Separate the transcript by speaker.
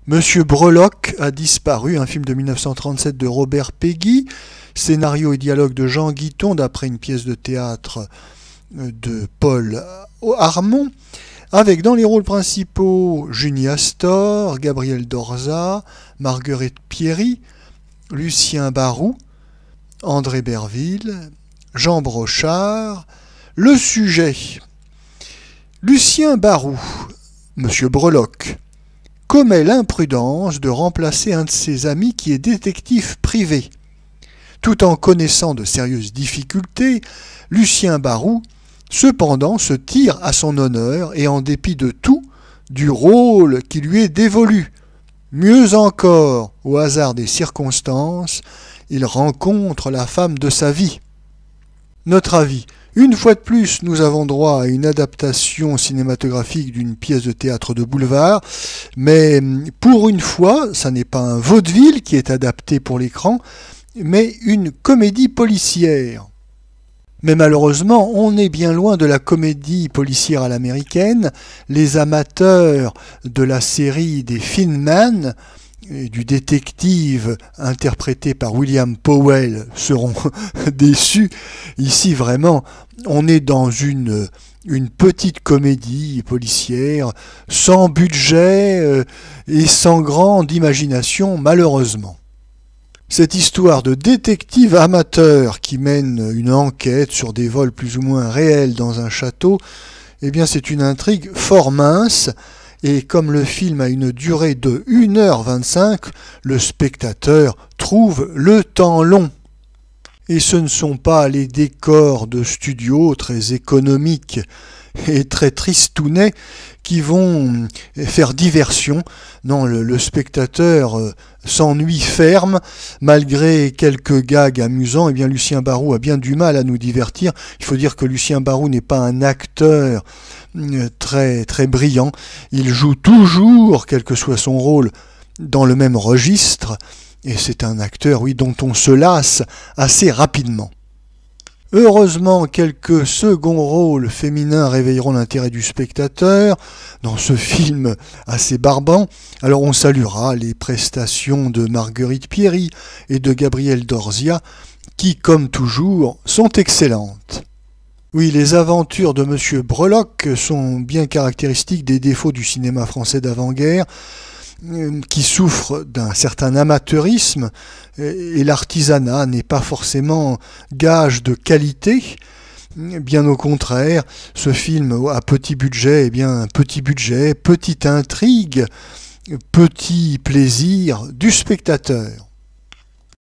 Speaker 1: Monsieur Breloque a disparu, un film de 1937 de Robert Peggy, scénario et dialogue de Jean Guiton d'après une pièce de théâtre de Paul Armand, avec dans les rôles principaux Junie Astor, Gabriel Dorza, Marguerite Pierry, Lucien Barou, André Berville, Jean Brochard. Le sujet: Lucien Barou, Monsieur Breloque, commet l'imprudence de remplacer un de ses amis qui est détective privé. Tout en connaissant de sérieuses difficultés, Lucien Barou, cependant, se tire à son honneur et en dépit de tout, du rôle qui lui est dévolu. Mieux encore, au hasard des circonstances, il rencontre la femme de sa vie. Notre avis: une fois de plus, nous avons droit à une adaptation cinématographique d'une pièce de théâtre de boulevard, mais pour une fois, ça n'est pas un vaudeville qui est adapté pour l'écran, mais une comédie policière. Mais malheureusement, on est bien loin de la comédie policière à l'américaine. Les amateurs de la série des Thin Men, du détective interprété par William Powell, seront déçus. Ici, vraiment, on est dans une petite comédie policière, sans budget et sans grande imagination, malheureusement. Cette histoire de détective amateur qui mène une enquête sur des vols plus ou moins réels dans un château, eh bien c'est une intrigue fort mince, et comme le film a une durée de 1h25, le spectateur trouve le temps long. Et ce ne sont pas les décors de studio très économiques et très tristounets qui vont faire diversion. Non, le spectateur s'ennuie ferme. Malgré quelques gags amusants, eh bien Lucien Barou a bien du mal à nous divertir. Il faut dire que Lucien Barou n'est pas un acteur très brillant. Il joue toujours, quel que soit son rôle, dans le même registre. Et c'est un acteur, oui, dont on se lasse assez rapidement. Heureusement, quelques seconds rôles féminins réveilleront l'intérêt du spectateur dans ce film assez barbant. Alors on saluera les prestations de Marguerite Pierry et de Gabriel Dorza, qui, comme toujours, sont excellentes. Oui, les aventures de Monsieur Breloque sont bien caractéristiques des défauts du cinéma français d'avant-guerre, qui souffre d'un certain amateurisme, et l'artisanat n'est pas forcément gage de qualité. Bien au contraire, ce film à petit budget, eh bien petit budget, petite intrigue, petit plaisir du spectateur.